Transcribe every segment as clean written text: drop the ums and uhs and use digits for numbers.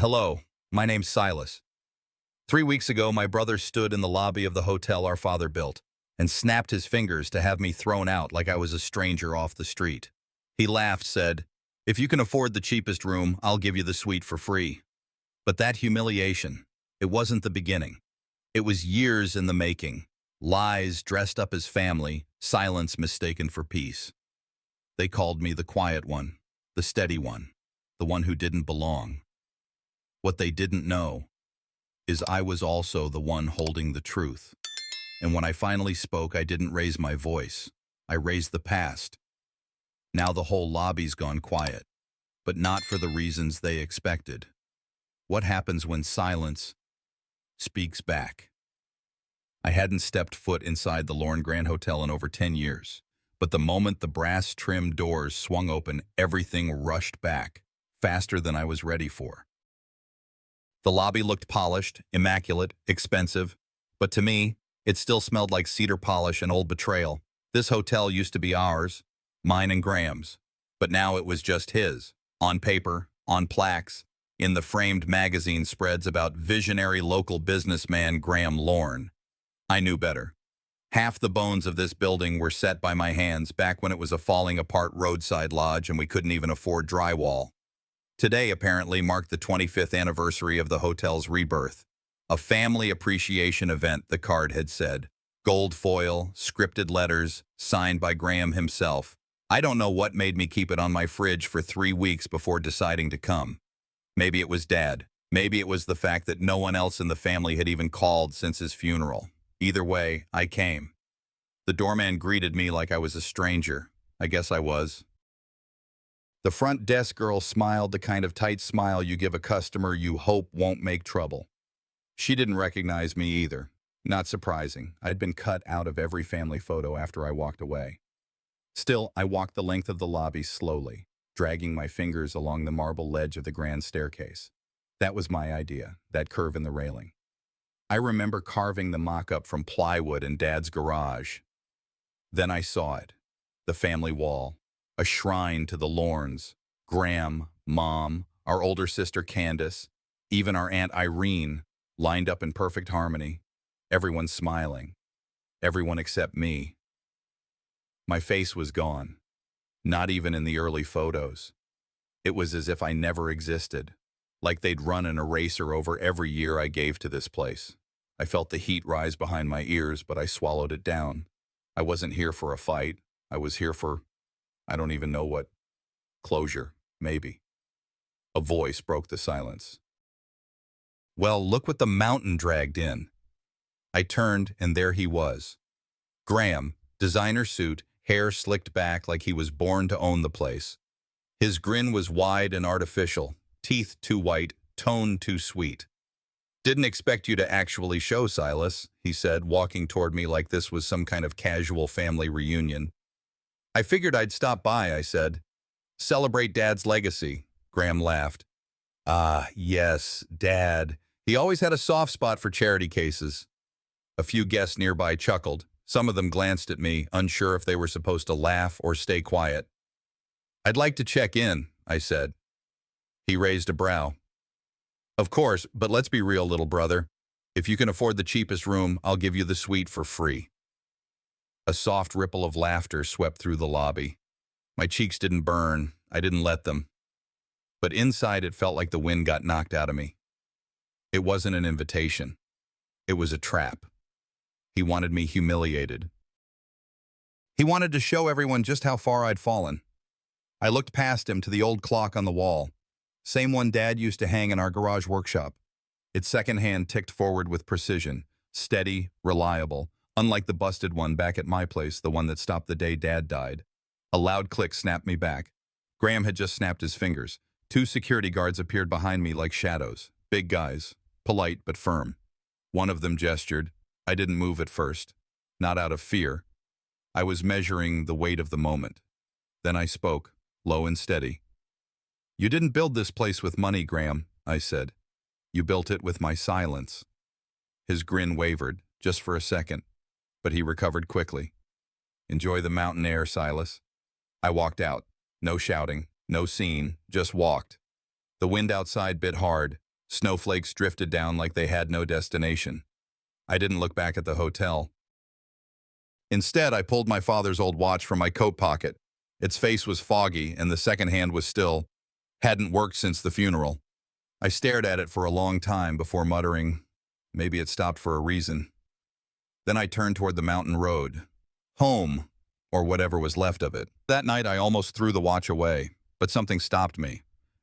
Hello, my name's Silas. 3 weeks ago, my brother stood in the lobby of the hotel our father built and snapped his fingers to have me thrown out like I was a stranger off the street. He laughed, said, "If you can afford the cheapest room, I'll give you the suite for free." But that humiliation, it wasn't the beginning. It was years in the making. Lies dressed up as family, silence mistaken for peace. They called me the quiet one, the steady one, the one who didn't belong. What they didn't know is I was also the one holding the truth. And when I finally spoke, I didn't raise my voice. I raised the past. Now the whole lobby's gone quiet, but not for the reasons they expected. What happens when silence speaks back? I hadn't stepped foot inside the Lorne Grand Hotel in over 10 years, but the moment the brass-trimmed doors swung open, everything rushed back, faster than I was ready for. The lobby looked polished, immaculate, expensive, but to me, it still smelled like cedar polish and old betrayal. This hotel used to be ours, mine and Graham's, but now it was just his, on paper, on plaques, in the framed magazine spreads about visionary local businessman Graham Lorne. I knew better. Half the bones of this building were set by my hands back when it was a falling-apart roadside lodge and we couldn't even afford drywall. Today, apparently, marked the 25th anniversary of the hotel's rebirth. A family appreciation event, the card had said. Gold foil, scripted letters, signed by Graham himself. I don't know what made me keep it on my fridge for 3 weeks before deciding to come. Maybe it was Dad. Maybe it was the fact that no one else in the family had even called since his funeral. Either way, I came. The doorman greeted me like I was a stranger. I guess I was. The front desk girl smiled the kind of tight smile you give a customer you hope won't make trouble. She didn't recognize me either. Not surprising. I'd been cut out of every family photo after I walked away. Still, I walked the length of the lobby slowly, dragging my fingers along the marble ledge of the grand staircase. That was my idea, that curve in the railing. I remember carving the mock-up from plywood in Dad's garage. Then I saw it, the family wall. A shrine to the Lornes, Graham, Mom, our older sister Candace, even our Aunt Irene, lined up in perfect harmony. Everyone smiling. Everyone except me. My face was gone. Not even in the early photos. It was as if I never existed, like they'd run an eraser over every year I gave to this place. I felt the heat rise behind my ears, but I swallowed it down. I wasn't here for a fight. I was here for I don't even know what. Closure, maybe. A voice broke the silence. "Well, look what the mountain dragged in." I turned, and there he was. Graham, designer suit, hair slicked back like he was born to own the place. His grin was wide and artificial, teeth too white, tone too sweet. "Didn't expect you to actually show, Silas," he said, walking toward me like this was some kind of casual family reunion. "I figured I'd stop by," I said. "Celebrate Dad's legacy," Graham laughed. "Ah, yes, Dad. He always had a soft spot for charity cases." A few guests nearby chuckled. Some of them glanced at me, unsure if they were supposed to laugh or stay quiet. "I'd like to check in," I said. He raised a brow. "Of course, but let's be real, little brother. If you can afford the cheapest room, I'll give you the suite for free." A soft ripple of laughter swept through the lobby. My cheeks didn't burn. I didn't let them. But inside it felt like the wind got knocked out of me. It wasn't an invitation. It was a trap. He wanted me humiliated. He wanted to show everyone just how far I'd fallen. I looked past him to the old clock on the wall. Same one Dad used to hang in our garage workshop. Its second hand ticked forward with precision. Steady, reliable. Unlike the busted one back at my place, the one that stopped the day Dad died. A loud click snapped me back. Graham had just snapped his fingers. 2 security guards appeared behind me like shadows. Big guys. Polite but firm. One of them gestured. I didn't move at first. Not out of fear. I was measuring the weight of the moment. Then I spoke, low and steady. "You didn't build this place with money, Graham," I said. "You built it with my silence." His grin wavered, just for a second. But he recovered quickly. "Enjoy the mountain air, Silas." I walked out. No shouting, no scene, just walked. The wind outside bit hard. Snowflakes drifted down like they had no destination. I didn't look back at the hotel. Instead, I pulled my father's old watch from my coat pocket. Its face was foggy, and the second hand was still. Hadn't worked since the funeral. I stared at it for a long time before muttering, maybe it stopped for a reason. Then I turned toward the mountain road. Home, or whatever was left of it. That night I almost threw the watch away, but something stopped me.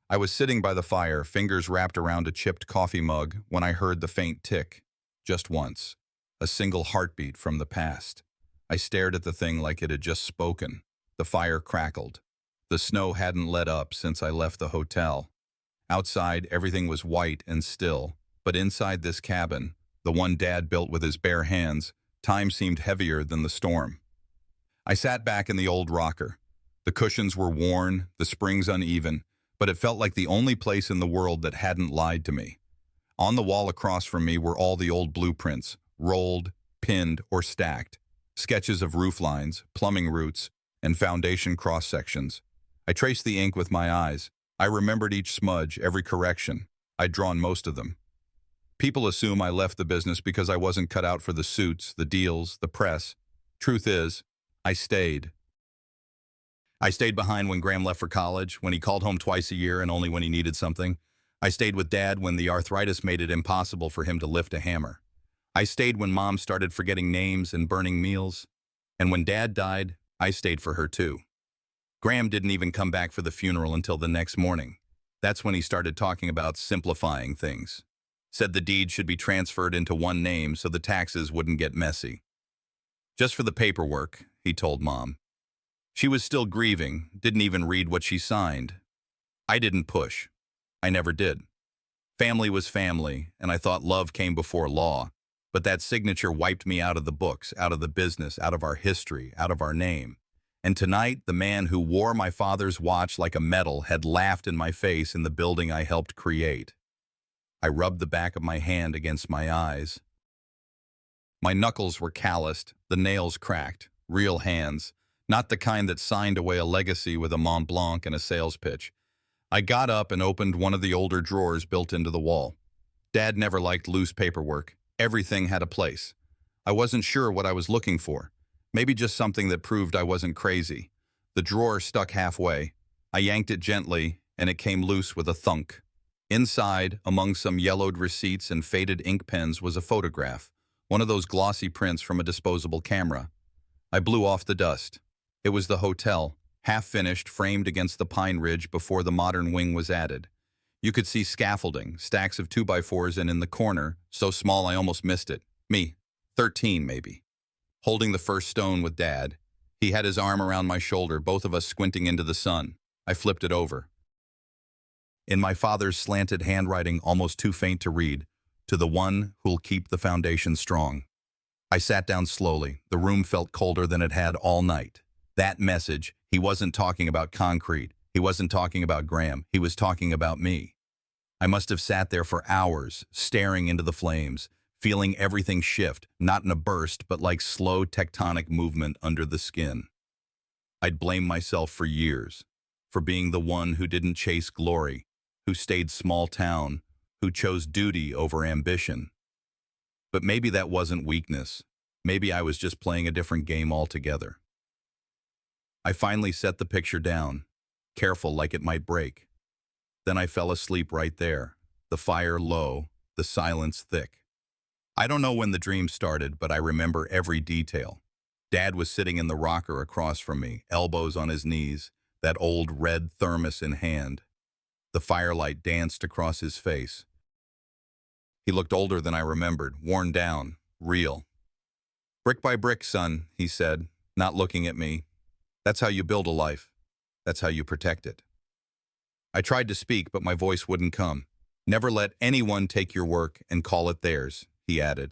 I was sitting by the fire, fingers wrapped around a chipped coffee mug, when I heard the faint tick. Just once. A single heartbeat from the past. I stared at the thing like it had just spoken. The fire crackled. The snow hadn't let up since I left the hotel. Outside, everything was white and still, but inside this cabin, the one Dad built with his bare hands, time seemed heavier than the storm. I sat back in the old rocker. The cushions were worn, the springs uneven, but it felt like the only place in the world that hadn't lied to me. On the wall across from me were all the old blueprints, rolled, pinned, or stacked, sketches of roof lines, plumbing routes, and foundation cross-sections. I traced the ink with my eyes. I remembered each smudge, every correction. I'd drawn most of them. People assume I left the business because I wasn't cut out for the suits, the deals, the press. Truth is, I stayed. I stayed behind when Graham left for college, when he called home twice a year and only when he needed something. I stayed with Dad when the arthritis made it impossible for him to lift a hammer. I stayed when Mom started forgetting names and burning meals. And when Dad died, I stayed for her too. Graham didn't even come back for the funeral until the next morning. That's when he started talking about simplifying things. Said the deed should be transferred into one name so the taxes wouldn't get messy. Just for the paperwork, he told Mom. She was still grieving, didn't even read what she signed. I didn't push. I never did. Family was family, and I thought love came before law. But that signature wiped me out of the books, out of the business, out of our history, out of our name. And tonight, the man who wore my father's watch like a medal had laughed in my face in the building I helped create. I rubbed the back of my hand against my eyes. My knuckles were calloused, the nails cracked, real hands, not the kind that signed away a legacy with a Mont Blanc and a sales pitch. I got up and opened one of the older drawers built into the wall. Dad never liked loose paperwork. Everything had a place. I wasn't sure what I was looking for. Maybe just something that proved I wasn't crazy. The drawer stuck halfway. I yanked it gently, and it came loose with a thunk. Inside, among some yellowed receipts and faded ink pens, was a photograph, one of those glossy prints from a disposable camera. I blew off the dust. It was the hotel, half-finished, framed against the pine ridge before the modern wing was added. You could see scaffolding, stacks of 2x4s, and in the corner, so small I almost missed it. Me, 13 maybe. Holding the first stone with Dad. He had his arm around my shoulder, both of us squinting into the sun. I flipped it over. In my father's slanted handwriting, almost too faint to read, to the one who'll keep the foundation strong. I sat down slowly. The room felt colder than it had all night. That message, he wasn't talking about concrete. He wasn't talking about Graham. He was talking about me. I must have sat there for hours, staring into the flames, feeling everything shift, not in a burst, but like slow tectonic movement under the skin. I'd blamed myself for years, for being the one who didn't chase glory, who stayed small town, who chose duty over ambition. But maybe that wasn't weakness. Maybe I was just playing a different game altogether. I finally set the picture down, careful like it might break. Then I fell asleep right there, the fire low, the silence thick. I don't know when the dream started, but I remember every detail. Dad was sitting in the rocker across from me, elbows on his knees, that old red thermos in hand. The firelight danced across his face. He looked older than I remembered, worn down, real. "Brick by brick, son," he said, not looking at me. "That's how you build a life. That's how you protect it." I tried to speak, but my voice wouldn't come. "Never let anyone take your work and call it theirs," he added.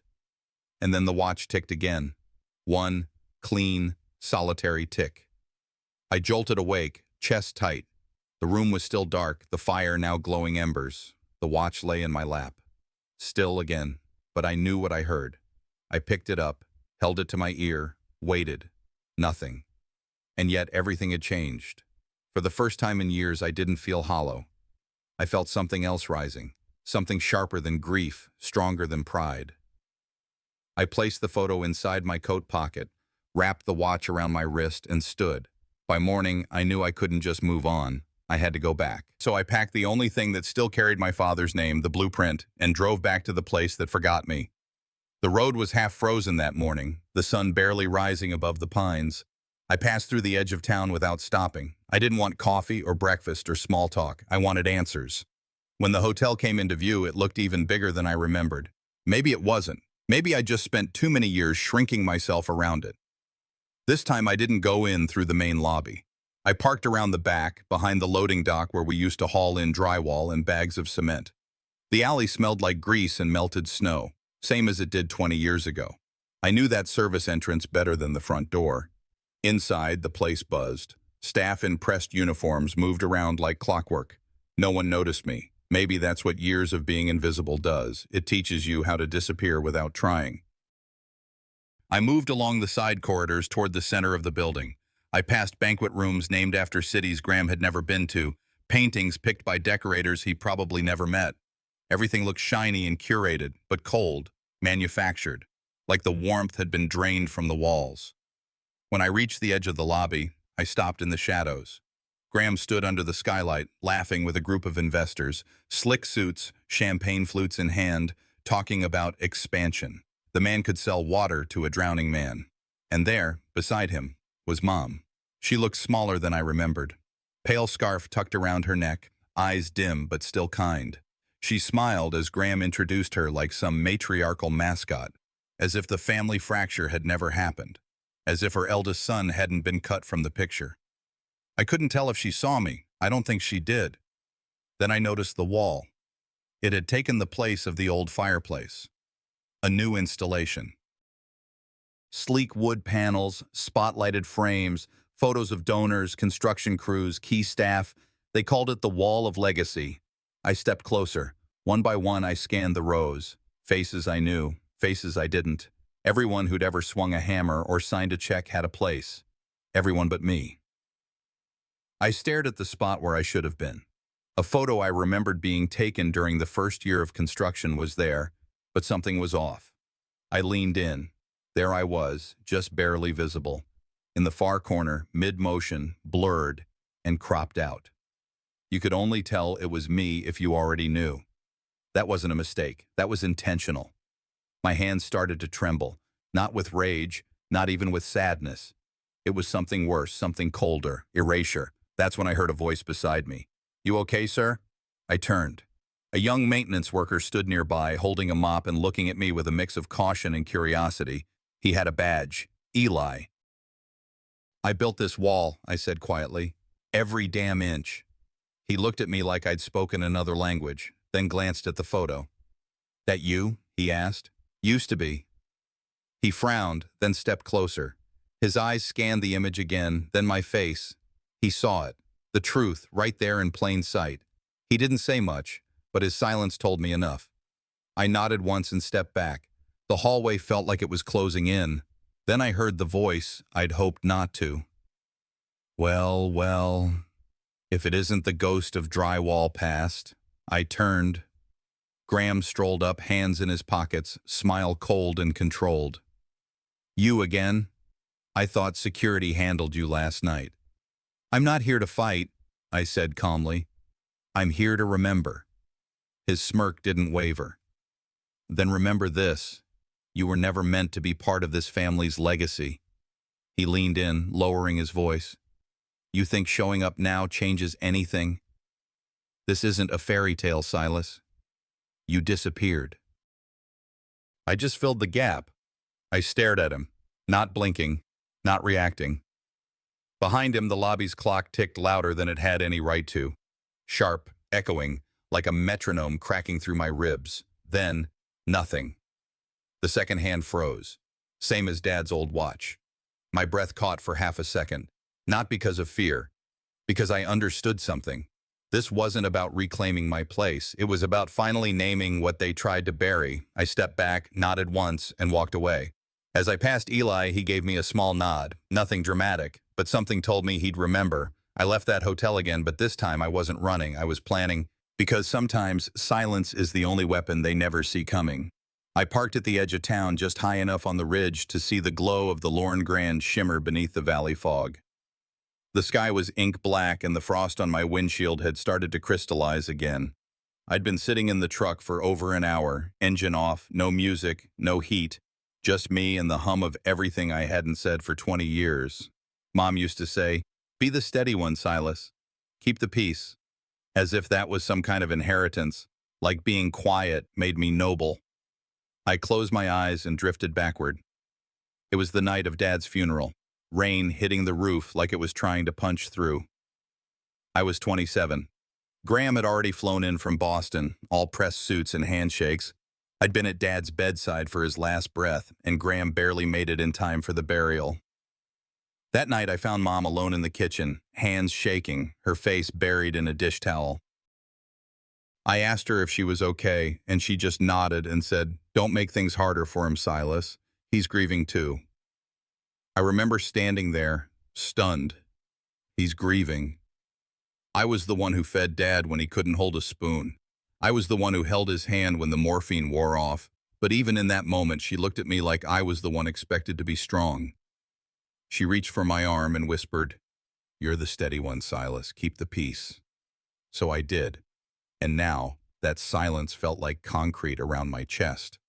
And then the watch ticked again. One clean, solitary tick. I jolted awake, chest tight. The room was still dark, the fire now glowing embers. The watch lay in my lap. Still again, but I knew what I heard. I picked it up, held it to my ear, waited. Nothing. And yet everything had changed. For the first time in years, I didn't feel hollow. I felt something else rising. something sharper than grief, stronger than pride. I placed the photo inside my coat pocket, wrapped the watch around my wrist, and stood. By morning, I knew I couldn't just move on. I had to go back. So I packed the only thing that still carried my father's name, the blueprint, and drove back to the place that forgot me. The road was half frozen that morning, the sun barely rising above the pines. I passed through the edge of town without stopping. I didn't want coffee or breakfast or small talk. I wanted answers. When the hotel came into view, it looked even bigger than I remembered. Maybe it wasn't. Maybe I just spent too many years shrinking myself around it. This time I didn't go in through the main lobby. I parked around the back, behind the loading dock where we used to haul in drywall and bags of cement. The alley smelled like grease and melted snow, same as it did 20 years ago. I knew that service entrance better than the front door. Inside, the place buzzed. Staff in pressed uniforms moved around like clockwork. No one noticed me. Maybe that's what years of being invisible does. It teaches you how to disappear without trying. I moved along the side corridors toward the center of the building. I passed banquet rooms named after cities Graham had never been to, paintings picked by decorators he probably never met. Everything looked shiny and curated, but cold, manufactured, like the warmth had been drained from the walls. When I reached the edge of the lobby, I stopped in the shadows. Graham stood under the skylight, laughing with a group of investors, slick suits, champagne flutes in hand, talking about expansion. The man could sell water to a drowning man. And there, beside him, was Mom. She looked smaller than I remembered. Pale scarf tucked around her neck, eyes dim but still kind. She smiled as Graham introduced her like some matriarchal mascot, as if the family fracture had never happened, as if her eldest son hadn't been cut from the picture. I couldn't tell if she saw me. I don't think she did. Then I noticed the wall. It had taken the place of the old fireplace. A new installation. Sleek wood panels, spotlighted frames, photos of donors, construction crews, key staff. They called it the Wall of Legacy. I stepped closer. One by one, I scanned the rows. Faces I knew, faces I didn't. Everyone who'd ever swung a hammer or signed a check had a place. Everyone but me. I stared at the spot where I should have been. A photo I remembered being taken during the first year of construction was there, but something was off. I leaned in. There I was, just barely visible. In the far corner, mid-motion, blurred, and cropped out. You could only tell it was me if you already knew. That wasn't a mistake. That was intentional. My hands started to tremble, not with rage, not even with sadness. It was something worse, something colder, erasure. That's when I heard a voice beside me. "You okay, sir?" I turned. A young maintenance worker stood nearby, holding a mop and looking at me with a mix of caution and curiosity. He had a badge. Eli. "I built this wall," I said quietly. "Every damn inch." He looked at me like I'd spoken another language, then glanced at the photo. "That you?" he asked. "Used to be." He frowned, then stepped closer. His eyes scanned the image again, then my face. He saw it, the truth, right there in plain sight. He didn't say much, but his silence told me enough. I nodded once and stepped back. The hallway felt like it was closing in. Then I heard the voice I'd hoped not to. "Well, well, if it isn't the ghost of drywall past." I turned. Graham strolled up, hands in his pockets, smile cold and controlled. "You again? I thought security handled you last night." "I'm not here to fight," I said calmly. "I'm here to remember." His smirk didn't waver. "Then remember this. You were never meant to be part of this family's legacy." He leaned in, lowering his voice. "You think showing up now changes anything? This isn't a fairy tale, Silas. You disappeared." I just filled the gap. I stared at him, not blinking, not reacting. Behind him, the lobby's clock ticked louder than it had any right to. Sharp, echoing, like a metronome cracking through my ribs. Then, nothing. The second hand froze, same as Dad's old watch. My breath caught for half a second, not because of fear, because I understood something. This wasn't about reclaiming my place. It was about finally naming what they tried to bury. I stepped back, nodded once, and walked away. As I passed Eli, he gave me a small nod. Nothing dramatic, but something told me he'd remember. I left that hotel again, but this time I wasn't running. I was planning. Because sometimes silence is the only weapon they never see coming. I parked at the edge of town just high enough on the ridge to see the glow of the Lorne Grand shimmer beneath the valley fog. The sky was ink black and the frost on my windshield had started to crystallize again. I'd been sitting in the truck for over an hour, engine off, no music, no heat, just me and the hum of everything I hadn't said for 20 years. Mom used to say, "Be the steady one, Silas. Keep the peace." As if that was some kind of inheritance, like being quiet made me noble. I closed my eyes and drifted backward. It was the night of Dad's funeral, rain hitting the roof like it was trying to punch through. I was 27. Graham had already flown in from Boston, all pressed suits and handshakes. I'd been at Dad's bedside for his last breath, and Graham barely made it in time for the burial. That night I found Mom alone in the kitchen, hands shaking, her face buried in a dish towel. I asked her if she was okay, and she just nodded and said, "Don't make things harder for him, Silas. He's grieving too." I remember standing there, stunned. He's grieving. I was the one who fed Dad when he couldn't hold a spoon. I was the one who held his hand when the morphine wore off. But even in that moment, she looked at me like I was the one expected to be strong. She reached for my arm and whispered, "You're the steady one, Silas. Keep the peace." So I did. And now, that silence felt like concrete around my chest.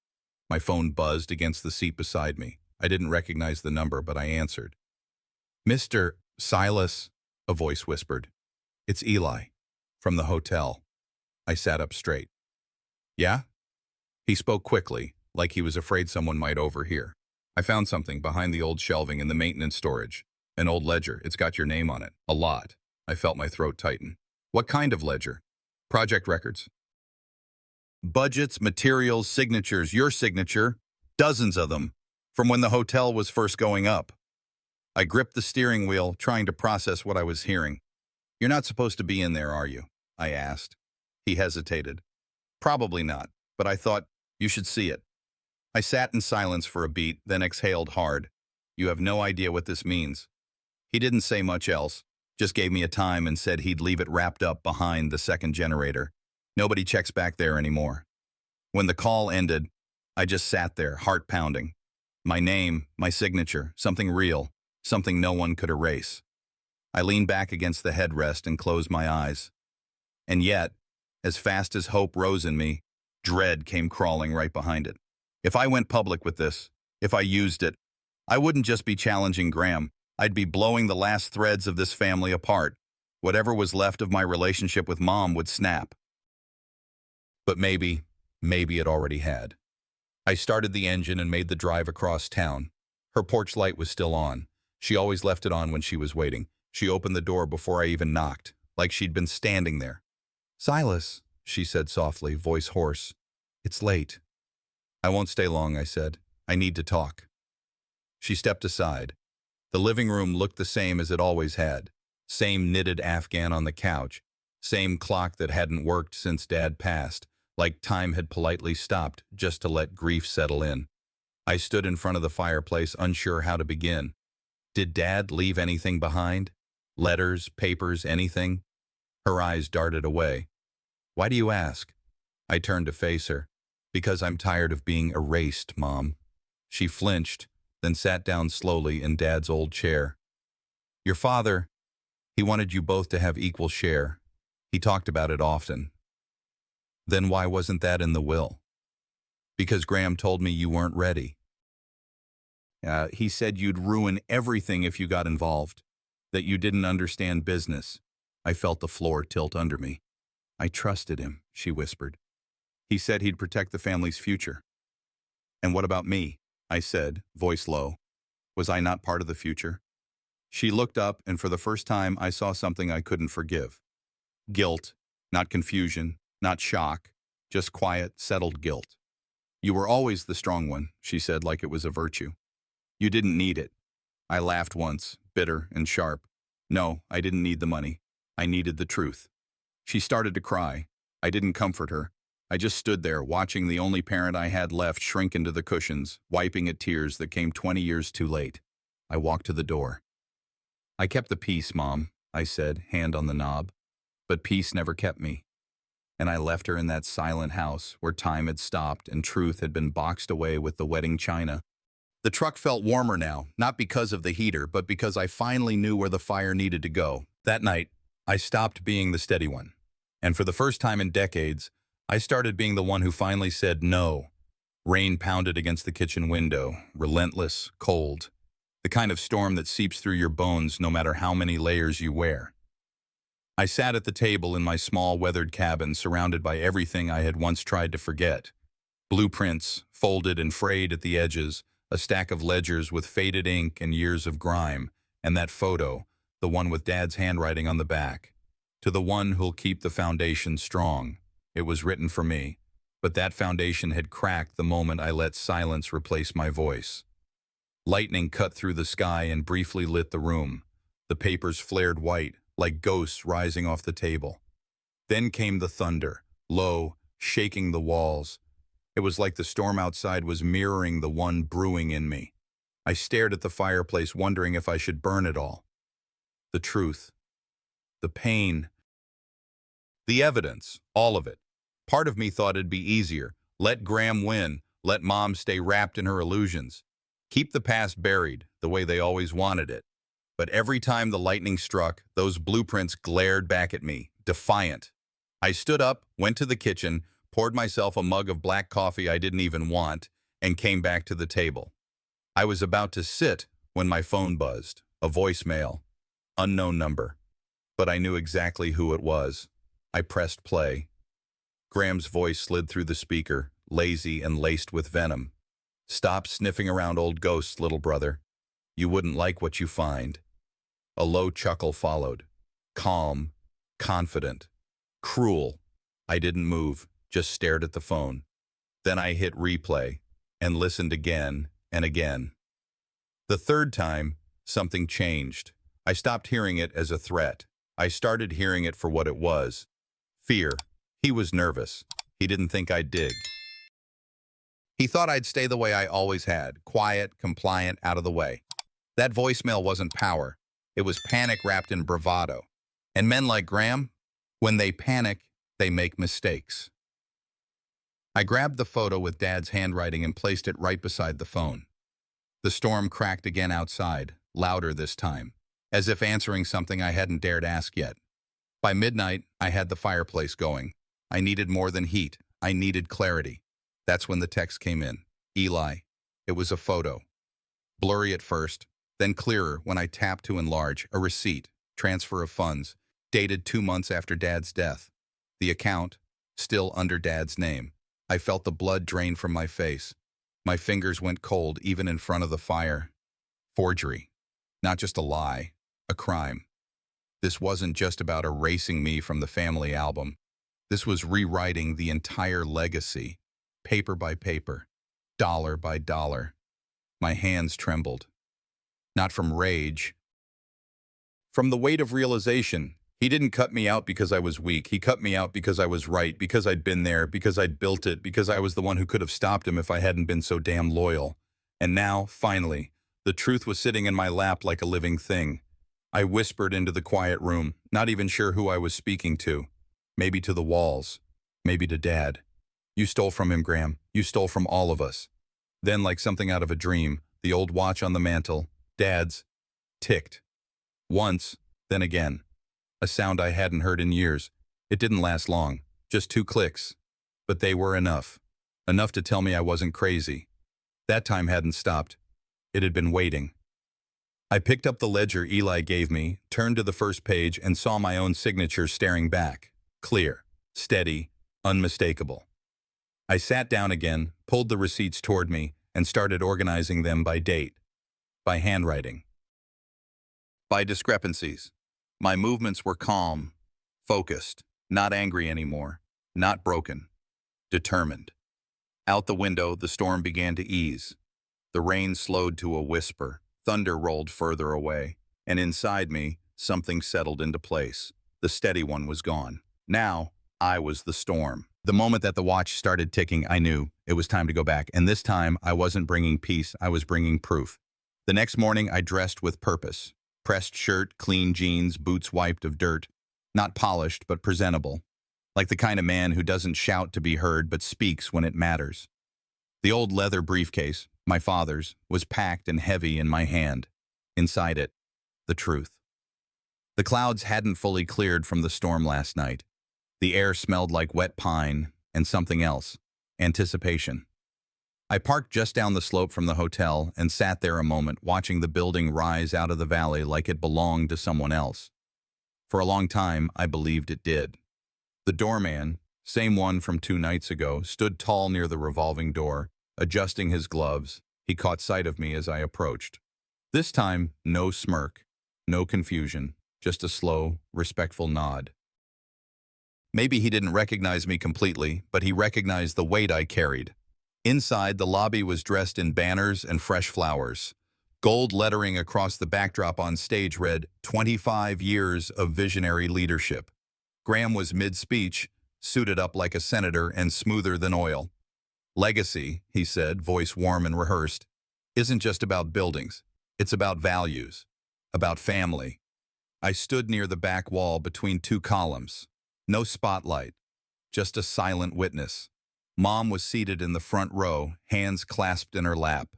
My phone buzzed against the seat beside me. I didn't recognize the number, but I answered. "Mr. Silas," a voice whispered. "It's Eli, from the hotel." I sat up straight. "Yeah?" He spoke quickly, like he was afraid someone might overhear. "I found something behind the old shelving in the maintenance storage. An old ledger. It's got your name on it. A lot." I felt my throat tighten. "What kind of ledger?" "Project records. Budgets, materials, signatures, your signature. Dozens of them. From when the hotel was first going up." I gripped the steering wheel, trying to process what I was hearing. "You're not supposed to be in there, are you?" I asked. He hesitated. "Probably not, but I thought you should see it." I sat in silence for a beat, then exhaled hard. "You have no idea what this means." He didn't say much else, just gave me a time and said he'd leave it wrapped up behind the second generator. Nobody checks back there anymore. When the call ended, I just sat there, heart pounding. My name, my signature, something real, something no one could erase. I leaned back against the headrest and closed my eyes. And yet, as fast as hope rose in me, dread came crawling right behind it. If I went public with this, if I used it, I wouldn't just be challenging Graham. I'd be blowing the last threads of this family apart. Whatever was left of my relationship with Mom would snap. But maybe it already had. I started the engine and made the drive across town. Her porch light was still on. She always left it on when she was waiting. She opened the door before I even knocked, like she'd been standing there. "Silas," she said softly, voice hoarse. "It's late." "I won't stay long," I said. "I need to talk." She stepped aside. The living room looked the same as it always had. Same knitted Afghan on the couch. Same clock that hadn't worked since Dad passed, like time had politely stopped just to let grief settle in. I stood in front of the fireplace, unsure how to begin. Did Dad leave anything behind? Letters, papers, anything? Her eyes darted away. "Why do you ask?" I turned to face her. "Because I'm tired of being erased, Mom." She flinched, then sat down slowly in Dad's old chair. "Your father, he wanted you both to have equal share. He talked about it often." "Then why wasn't that in the will?" "Because Graham told me you weren't ready. He said you'd ruin everything if you got involved, that you didn't understand business." I felt the floor tilt under me. "I trusted him," she whispered. "He said he'd protect the family's future." "And what about me?" I said, voice low. Was I not part of the future? She looked up, and for the first time I saw something I couldn't forgive. Guilt, not confusion, not shock, just quiet, settled guilt. "You were always the strong one," she said like it was a virtue. "You didn't need it." I laughed once, bitter and sharp. "No, I didn't need the money. I needed the truth." She started to cry. I didn't comfort her. I just stood there, watching the only parent I had left shrink into the cushions, wiping at tears that came 20 years too late. I walked to the door. "I kept the peace, Mom," I said, hand on the knob. "But peace never kept me." and I left her in that silent house where time had stopped and truth had been boxed away with the wedding china. The truck felt warmer now, not because of the heater, but because I finally knew where the fire needed to go. That night, I stopped being the steady one. And for the first time in decades, I started being the one who finally said no. Rain pounded against the kitchen window, relentless, cold. The kind of storm that seeps through your bones no matter how many layers you wear. I sat at the table in my small weathered cabin surrounded by everything I had once tried to forget. Blueprints, folded and frayed at the edges, a stack of ledgers with faded ink and years of grime, and that photo, the one with Dad's handwriting on the back. To the one who'll keep the foundation strong. It was written for me, but that foundation had cracked the moment I let silence replace my voice. Lightning cut through the sky and briefly lit the room. The papers flared white, like ghosts rising off the table. Then came the thunder, low, shaking the walls. It was like the storm outside was mirroring the one brewing in me. I stared at the fireplace, wondering if I should burn it all. The truth. The pain. The evidence. All of it. Part of me thought it'd be easier. Let Graham win. Let Mom stay wrapped in her illusions. Keep the past buried, the way they always wanted it. But every time the lightning struck, those blueprints glared back at me, defiant. I stood up, went to the kitchen, poured myself a mug of black coffee I didn't even want, and came back to the table. I was about to sit when my phone buzzed. A voicemail. Unknown number. But I knew exactly who it was. I pressed play. Graham's voice slid through the speaker, lazy and laced with venom. "Stop sniffing around old ghosts, little brother. You wouldn't like what you find." A low chuckle followed. Calm, confident, cruel. I didn't move, just stared at the phone. Then I hit replay and listened again and again. The third time, something changed. I stopped hearing it as a threat. I started hearing it for what it was. Fear. He was nervous. He didn't think I'd dig. He thought I'd stay the way I always had, quiet, compliant, out of the way. That voicemail wasn't power. It was panic wrapped in bravado. And men like Graham, when they panic, they make mistakes. I grabbed the photo with Dad's handwriting and placed it right beside the phone. The storm cracked again outside, louder this time, as if answering something I hadn't dared ask yet. By midnight, I had the fireplace going. I needed more than heat. I needed clarity. That's when the text came in. Eli. It was a photo. Blurry at first, then clearer when I tapped to enlarge. A receipt, transfer of funds, dated 2 months after Dad's death. The account, still under Dad's name. I felt the blood drain from my face. My fingers went cold even in front of the fire. Forgery. Not just a lie, a crime. This wasn't just about erasing me from the family album. This was rewriting the entire legacy, paper by paper, dollar by dollar. My hands trembled. Not from rage. From the weight of realization. He didn't cut me out because I was weak. He cut me out because I was right, because I'd been there, because I'd built it, because I was the one who could have stopped him if I hadn't been so damn loyal. And now, finally, the truth was sitting in my lap like a living thing. I whispered into the quiet room, not even sure who I was speaking to. Maybe to the walls. Maybe to Dad. "You stole from him, Graham. You stole from all of us." Then, like something out of a dream, the old watch on the mantel, Dad's, ticked. Once, then again. A sound I hadn't heard in years. It didn't last long. Just 2 clicks. But they were enough. Enough to tell me I wasn't crazy. That time hadn't stopped. It had been waiting. I picked up the ledger Eli gave me, turned to the first page, and saw my own signature staring back. Clear, steady, unmistakable. I sat down again, pulled the receipts toward me, and started organizing them by date, by handwriting, by discrepancies. My movements were calm, focused, not angry anymore, not broken, determined. Out the window, the storm began to ease. The rain slowed to a whisper, thunder rolled further away, and inside me, something settled into place. The steady one was gone. Now, I was the storm. The moment that the watch started ticking, I knew it was time to go back, and this time I wasn't bringing peace, I was bringing proof. The next morning, I dressed with purpose. Pressed shirt, clean jeans, boots wiped of dirt. Not polished, but presentable. like the kind of man who doesn't shout to be heard but speaks when it matters. The old leather briefcase, my father's, was packed and heavy in my hand. Inside it, the truth. The clouds hadn't fully cleared from the storm last night. The air smelled like wet pine and something else, anticipation. I parked just down the slope from the hotel and sat there a moment watching the building rise out of the valley like it belonged to someone else. For a long time, I believed it did. The doorman, same one from 2 nights ago, stood tall near the revolving door, adjusting his gloves. He caught sight of me as I approached. This time, no smirk, no confusion, just a slow, respectful nod. Maybe he didn't recognize me completely, but he recognized the weight I carried. Inside, the lobby was dressed in banners and fresh flowers. Gold lettering across the backdrop on stage read, 25 years of visionary leadership. Graham was mid-speech, suited up like a senator and smoother than oil. Legacy, he said, voice warm and rehearsed, isn't just about buildings. It's about values, about family. I stood near the back wall between 2 columns. No spotlight, just a silent witness. Mom was seated in the front row, hands clasped in her lap.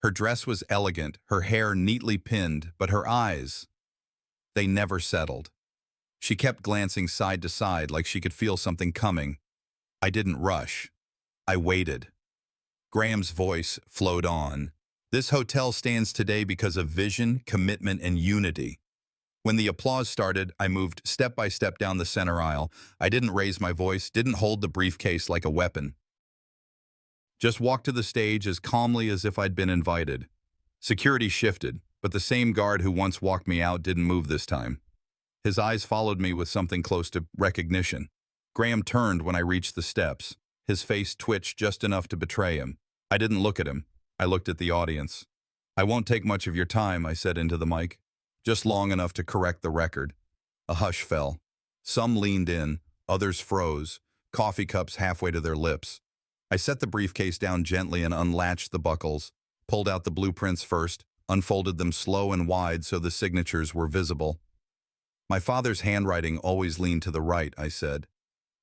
Her dress was elegant, her hair neatly pinned, but her eyes, they never settled. She kept glancing side to side like she could feel something coming. I didn't rush. I waited. Graham's voice flowed on. This hotel stands today because of vision, commitment, and unity. When the applause started, I moved step by step down the center aisle. I didn't raise my voice, didn't hold the briefcase like a weapon. Just walked to the stage as calmly as if I'd been invited. Security shifted, but the same guard who once walked me out didn't move this time. His eyes followed me with something close to recognition. Graham turned when I reached the steps. His face twitched just enough to betray him. I didn't look at him. I looked at the audience. "I won't take much of your time," I said into the mic. "Just long enough to correct the record." A hush fell. Some leaned in, others froze, coffee cups halfway to their lips. I set the briefcase down gently and unlatched the buckles, pulled out the blueprints first, unfolded them slow and wide so the signatures were visible. "My father's handwriting always leaned to the right," I said.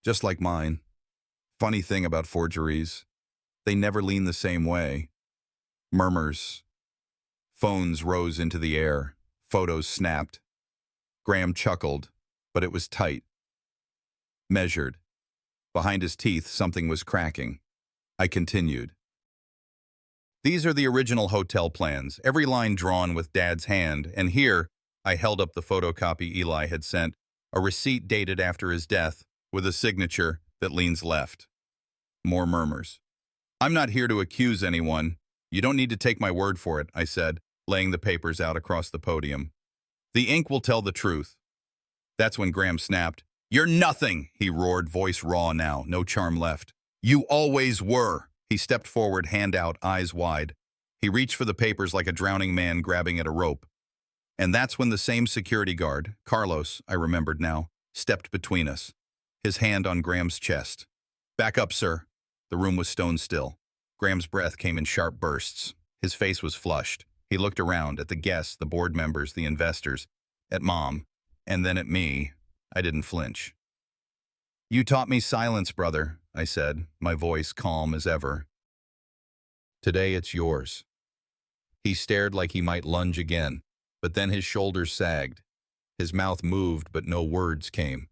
"Just like mine. Funny thing about forgeries. They never lean the same way." Murmurs. Phones rose into the air. Photos snapped. Graham chuckled, but it was tight. Measured. Behind his teeth, something was cracking. I continued. "These are the original hotel plans, every line drawn with Dad's hand, and here," I held up the photocopy Eli had sent, "a receipt dated after his death, with a signature that leans left." More murmurs. "I'm not here to accuse anyone. You don't need to take my word for it," I said, laying the papers out across the podium. "The ink will tell the truth." That's when Graham snapped. "You're nothing," he roared, voice raw now, no charm left. "You always were." He stepped forward, hand out, eyes wide. He reached for the papers like a drowning man grabbing at a rope. And that's when the same security guard, Carlos, I remembered now, stepped between us, his hand on Graham's chest. "Back up, sir." The room was stone still. Graham's breath came in sharp bursts. His face was flushed. He looked around at the guests, the board members, the investors, at Mom, and then at me. I didn't flinch. "You taught me silence, brother," I said, my voice calm as ever. "Today it's yours." He stared like he might lunge again, but then his shoulders sagged. His mouth moved, but no words came.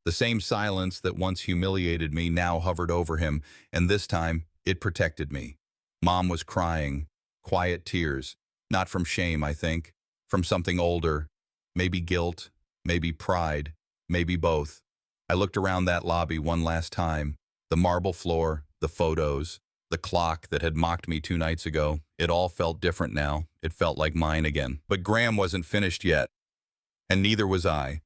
The same silence that once humiliated me now hovered over him, and this time it protected me. Mom was crying, quiet tears, not from shame, I think, from something older, maybe guilt, maybe pride, maybe both. I looked around that lobby one last time. The marble floor, the photos, the clock that had mocked me 2 nights ago. It all felt different now. It felt like mine again. But Graham wasn't finished yet, and neither was I.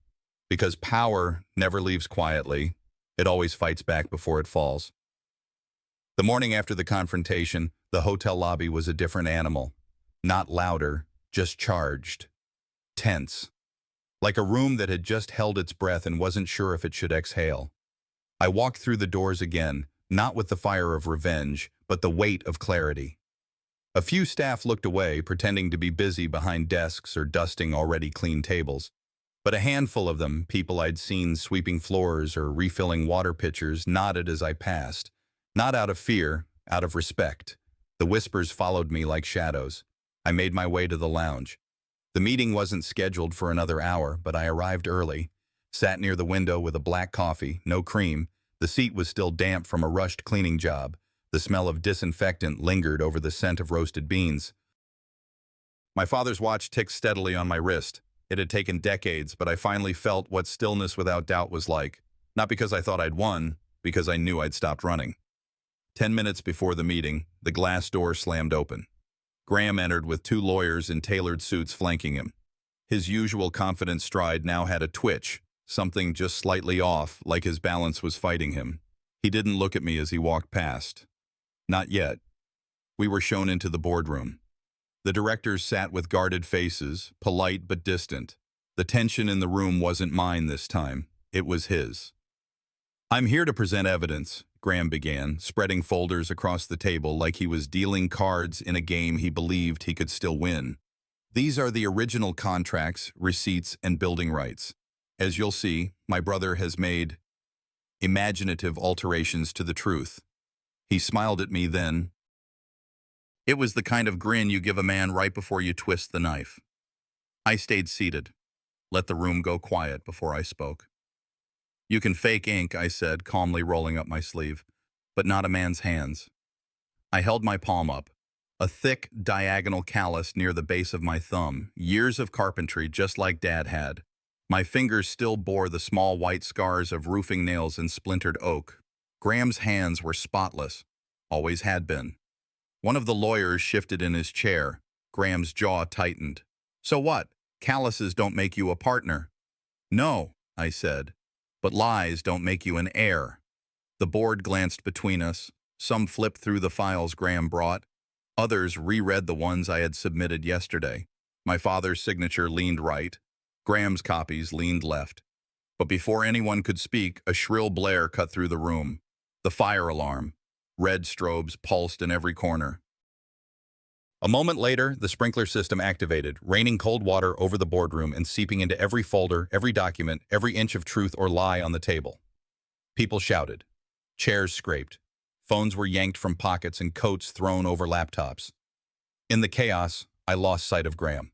Because power never leaves quietly. It always fights back before it falls. The morning after the confrontation, the hotel lobby was a different animal. Not louder, just charged. Tense. Like a room that had just held its breath and wasn't sure if it should exhale. I walked through the doors again, not with the fire of revenge, but the weight of clarity. A few staff looked away, pretending to be busy behind desks or dusting already clean tables. But a handful of them, people I'd seen sweeping floors or refilling water pitchers, nodded as I passed. Not out of fear, out of respect. The whispers followed me like shadows. I made my way to the lounge. The meeting wasn't scheduled for another hour, but I arrived early. Sat near the window with a black coffee, no cream. The seat was still damp from a rushed cleaning job. The smell of disinfectant lingered over the scent of roasted beans. My father's watch ticked steadily on my wrist. It had taken decades, but I finally felt what stillness without doubt was like. Not because I thought I'd won, because I knew I'd stopped running. 10 minutes before the meeting, the glass door slammed open. Graham entered with two lawyers in tailored suits flanking him. His usual confident stride now had a twitch, something just slightly off, like his balance was fighting him. He didn't look at me as he walked past. Not yet. We were shown into the boardroom. The directors sat with guarded faces, polite but distant. The tension in the room wasn't mine this time. It was his. "I'm here to present evidence," Graham began, spreading folders across the table like he was dealing cards in a game he believed he could still win. "These are the original contracts, receipts, and building rights. As you'll see, my brother has made imaginative alterations to the truth." He smiled at me then. It was the kind of grin you give a man right before you twist the knife. I stayed seated. Let the room go quiet before I spoke. "You can fake ink," I said, calmly rolling up my sleeve, "but not a man's hands." I held my palm up, a thick, diagonal callus near the base of my thumb, years of carpentry just like Dad had. My fingers still bore the small white scars of roofing nails and splintered oak. Graham's hands were spotless, always had been. One of the lawyers shifted in his chair. Graham's jaw tightened. "So what? Calluses don't make you a partner." "No," I said, "but lies don't make you an heir." The board glanced between us. Some flipped through the files Graham brought. Others reread the ones I had submitted yesterday. My father's signature leaned right. Graham's copies leaned left. But before anyone could speak, a shrill blare cut through the room. The fire alarm. Red strobes pulsed in every corner. A moment later, the sprinkler system activated, raining cold water over the boardroom and seeping into every folder, every document, every inch of truth or lie on the table. People shouted. Chairs scraped. Phones were yanked from pockets and coats thrown over laptops. In the chaos, I lost sight of Graham.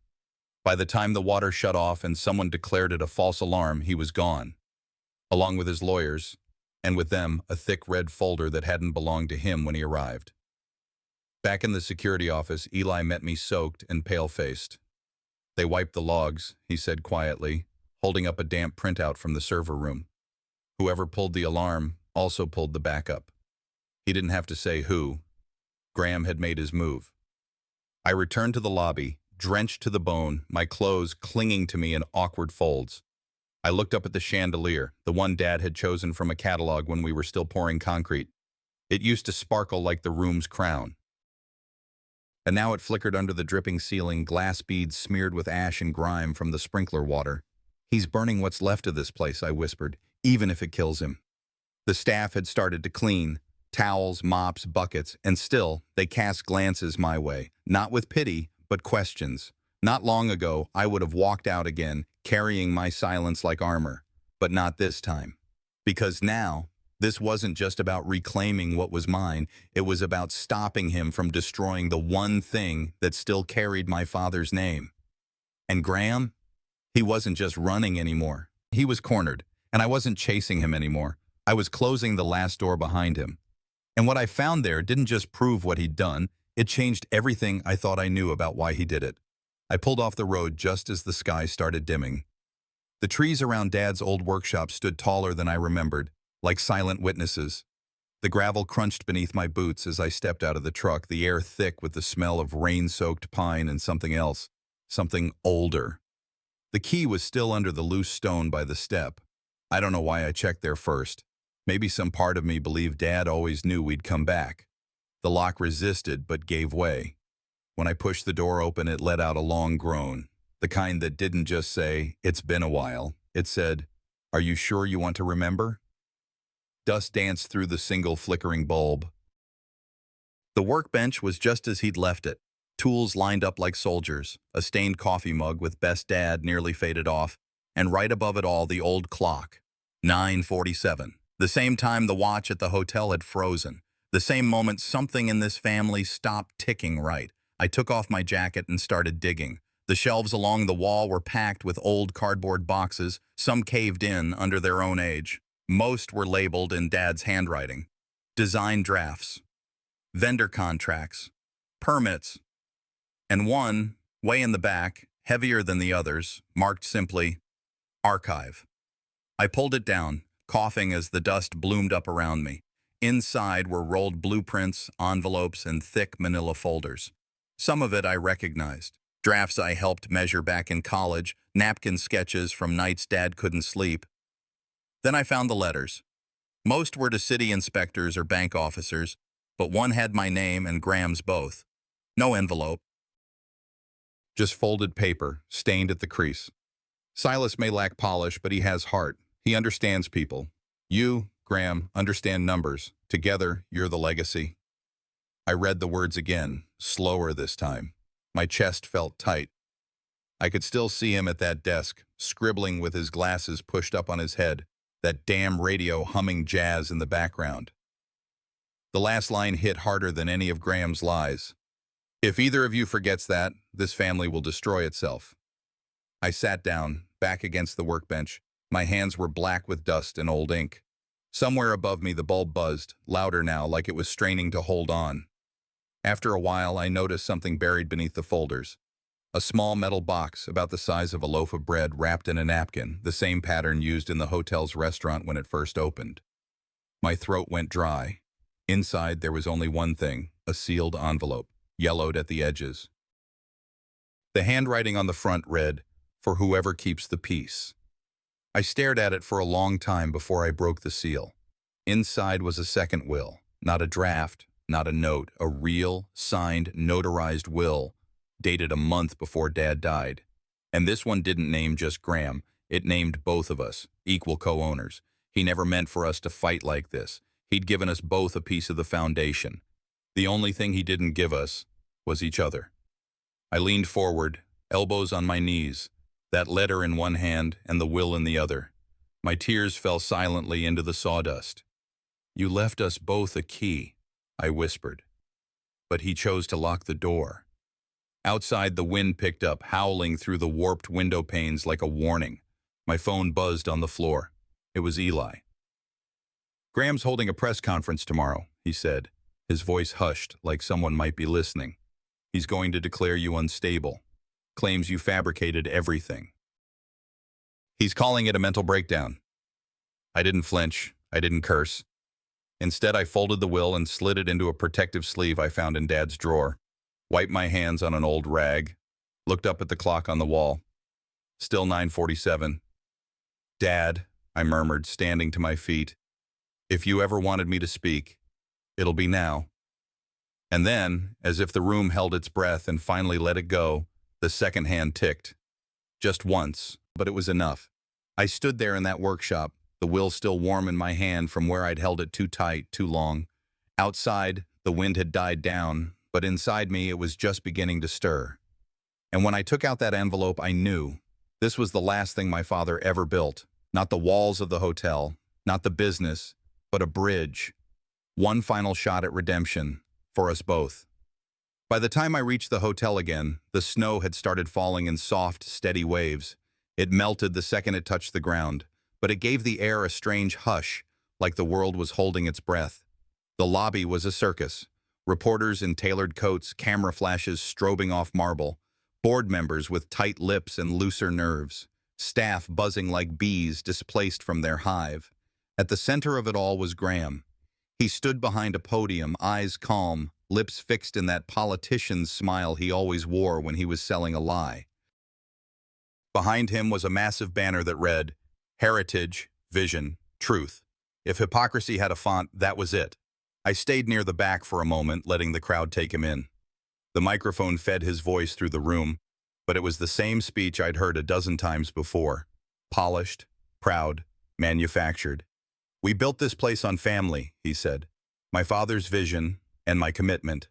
By the time the water shut off and someone declared it a false alarm, he was gone. Along with his lawyers, and with them, a thick red folder that hadn't belonged to him when he arrived. Back in the security office, Eli met me soaked and pale-faced. "They wiped the logs," he said quietly, holding up a damp printout from the server room. "Whoever pulled the alarm also pulled the backup." He didn't have to say who. Graham had made his move. I returned to the lobby, drenched to the bone, my clothes clinging to me in awkward folds. I looked up at the chandelier, the one Dad had chosen from a catalog when we were still pouring concrete. It used to sparkle like the room's crown. And now it flickered under the dripping ceiling, glass beads smeared with ash and grime from the sprinkler water. "He's burning what's left of this place," I whispered, "even if it kills him." The staff had started to clean. Towels, mops, buckets, and still, they cast glances my way, not with pity, but questions. Not long ago, I would have walked out again, carrying my silence like armor. But not this time. Because now, this wasn't just about reclaiming what was mine, it was about stopping him from destroying the one thing that still carried my father's name. And Graham? He wasn't just running anymore. He was cornered, and I wasn't chasing him anymore. I was closing the last door behind him. And what I found there didn't just prove what he'd done, it changed everything I thought I knew about why he did it. I pulled off the road just as the sky started dimming. The trees around Dad's old workshop stood taller than I remembered, like silent witnesses. The gravel crunched beneath my boots as I stepped out of the truck, the air thick with the smell of rain-soaked pine and something else, something older. The key was still under the loose stone by the step. I don't know why I checked there first. Maybe some part of me believed Dad always knew we'd come back. The lock resisted but gave way. When I pushed the door open, it let out a long groan, the kind that didn't just say, "It's been a while." It said, "Are you sure you want to remember?" Dust danced through the single flickering bulb. The workbench was just as he'd left it, tools lined up like soldiers, a stained coffee mug with "Best Dad" nearly faded off, and right above it all, the old clock. 9:47. The same time the watch at the hotel had frozen. The same moment something in this family stopped ticking right. I took off my jacket and started digging. The shelves along the wall were packed with old cardboard boxes, some caved in under their own age. Most were labeled in Dad's handwriting. Design drafts, vendor contracts, permits, and one, way in the back, heavier than the others, marked simply, Archive. I pulled it down, coughing as the dust bloomed up around me. Inside were rolled blueprints, envelopes, and thick manila folders. Some of it I recognized. Drafts I helped measure back in college, napkin sketches from nights Dad couldn't sleep. Then I found the letters. Most were to city inspectors or bank officers, but one had my name and Graham's both. No envelope. Just folded paper, stained at the crease. Silas may lack polish, but he has heart. He understands people. You, Graham, understand numbers. Together, you're the legacy. I read the words again, slower this time. My chest felt tight. I could still see him at that desk, scribbling with his glasses pushed up on his head, that damn radio humming jazz in the background. The last line hit harder than any of Graham's lies. If either of you forgets that, this family will destroy itself. I sat down, back against the workbench. My hands were black with dust and old ink. Somewhere above me the bulb buzzed, louder now, like it was straining to hold on. After a while, I noticed something buried beneath the folders. A small metal box about the size of a loaf of bread wrapped in a napkin, the same pattern used in the hotel's restaurant when it first opened. My throat went dry. Inside there was only one thing, a sealed envelope, yellowed at the edges. The handwriting on the front read, "For whoever keeps the peace." I stared at it for a long time before I broke the seal. Inside was a second will, not a draft, not a note, a real, signed, notarized will, dated a month before Dad died. And this one didn't name just Graham, it named both of us, equal co-owners. He never meant for us to fight like this. He'd given us both a piece of the foundation. The only thing he didn't give us was each other. I leaned forward, elbows on my knees, that letter in one hand and the will in the other. My tears fell silently into the sawdust. "You left us both a key," I whispered. But he chose to lock the door. Outside, the wind picked up, howling through the warped window panes like a warning. My phone buzzed on the floor. It was Eli. "Graham's holding a press conference tomorrow," he said, his voice hushed like someone might be listening. "He's going to declare you unstable. Claims you fabricated everything. He's calling it a mental breakdown." I didn't flinch. I didn't curse. Instead, I folded the will and slid it into a protective sleeve I found in Dad's drawer, wiped my hands on an old rag, looked up at the clock on the wall. Still 9:47. "Dad," I murmured, standing to my feet, "if you ever wanted me to speak, it'll be now." And then, as if the room held its breath and finally let it go, the second hand ticked. Just once, but it was enough. I stood there in that workshop, the will still warm in my hand from where I'd held it too tight, too long. Outside, the wind had died down, but inside me it was just beginning to stir. And when I took out that envelope, I knew this was the last thing my father ever built. Not the walls of the hotel, not the business, but a bridge. One final shot at redemption, for us both. By the time I reached the hotel again, the snow had started falling in soft, steady waves. It melted the second it touched the ground, but it gave the air a strange hush, like the world was holding its breath. The lobby was a circus. Reporters in tailored coats, camera flashes strobing off marble, board members with tight lips and looser nerves, staff buzzing like bees displaced from their hive. At the center of it all was Graham. He stood behind a podium, eyes calm, lips fixed in that politician's smile he always wore when he was selling a lie. Behind him was a massive banner that read, "Heritage, Vision, Truth." If hypocrisy had a font, that was it. I stayed near the back for a moment, letting the crowd take him in. The microphone fed his voice through the room, but it was the same speech I'd heard a dozen times before. Polished, proud, manufactured. "We built this place on family," he said. "My father's vision and my commitment.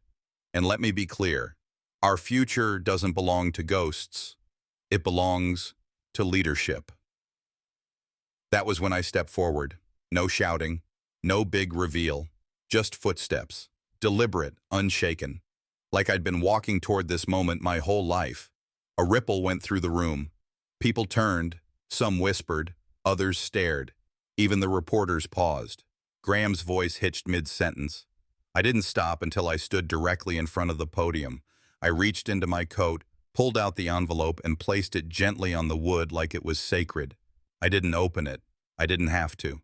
And let me be clear, our future doesn't belong to ghosts. It belongs to leadership." That was when I stepped forward. No shouting, no big reveal, just footsteps, deliberate, unshaken, like I'd been walking toward this moment my whole life. A ripple went through the room. People turned, some whispered, others stared. Even the reporters paused. Graham's voice hitched mid-sentence. I didn't stop until I stood directly in front of the podium. I reached into my coat, pulled out the envelope, and placed it gently on the wood like it was sacred. I didn't open it. I didn't have to.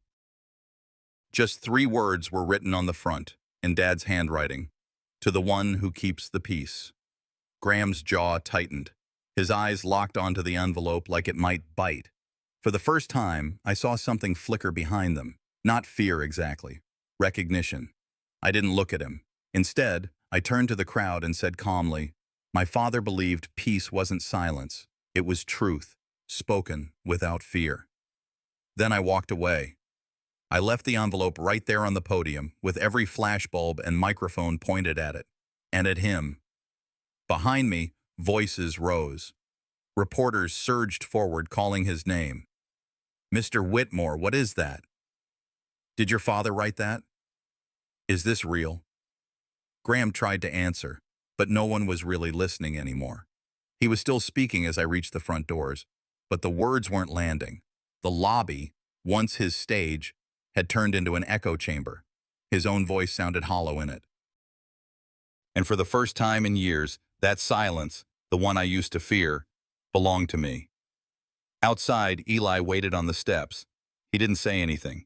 Just 3 words were written on the front, in Dad's handwriting. To the one who keeps the peace. Graham's jaw tightened. His eyes locked onto the envelope like it might bite. For the first time, I saw something flicker behind them. Not fear exactly. Recognition. I didn't look at him. Instead, I turned to the crowd and said calmly, "My father believed peace wasn't silence. It was truth, spoken without fear." Then I walked away. I left the envelope right there on the podium, with every flashbulb and microphone pointed at it, and at him. Behind me, voices rose. Reporters surged forward, calling his name. "Mr. Whitmore, what is that? Did your father write that? Is this real?" Graham tried to answer, but no one was really listening anymore. He was still speaking as I reached the front doors, but the words weren't landing. The lobby, once his stage, had turned into an echo chamber. His own voice sounded hollow in it. And for the first time in years, that silence, the one I used to fear, belonged to me. Outside, Eli waited on the steps. He didn't say anything,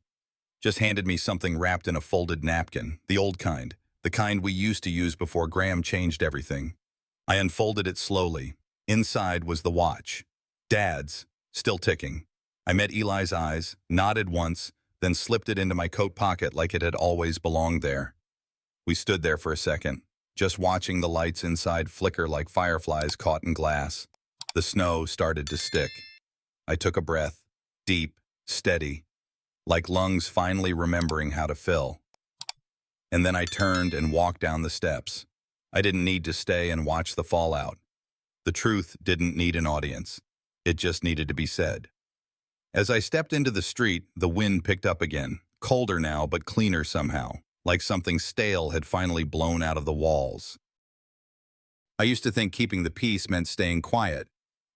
just handed me something wrapped in a folded napkin, the old kind, the kind we used to use before Graham changed everything. I unfolded it slowly. Inside was the watch. Dad's, still ticking. I met Eli's eyes, nodded once, then slipped it into my coat pocket like it had always belonged there. We stood there for a second, just watching the lights inside flicker like fireflies caught in glass. The snow started to stick. I took a breath, deep, steady, like lungs finally remembering how to fill. And then I turned and walked down the steps. I didn't need to stay and watch the fallout. The truth didn't need an audience. It just needed to be said. As I stepped into the street, the wind picked up again, colder now but cleaner somehow, like something stale had finally blown out of the walls. I used to think keeping the peace meant staying quiet,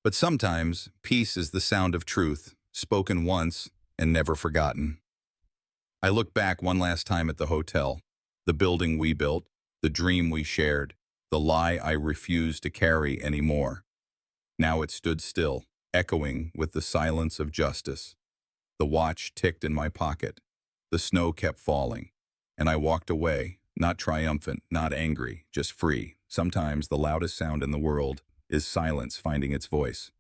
but sometimes peace is the sound of truth, spoken once and never forgotten. I looked back one last time at the hotel, the building we built, the dream we shared, the lie I refused to carry anymore. Now it stood still, echoing with the silence of justice. The watch ticked in my pocket. The snow kept falling, and I walked away, not triumphant, not angry, just free. Sometimes the loudest sound in the world is silence finding its voice.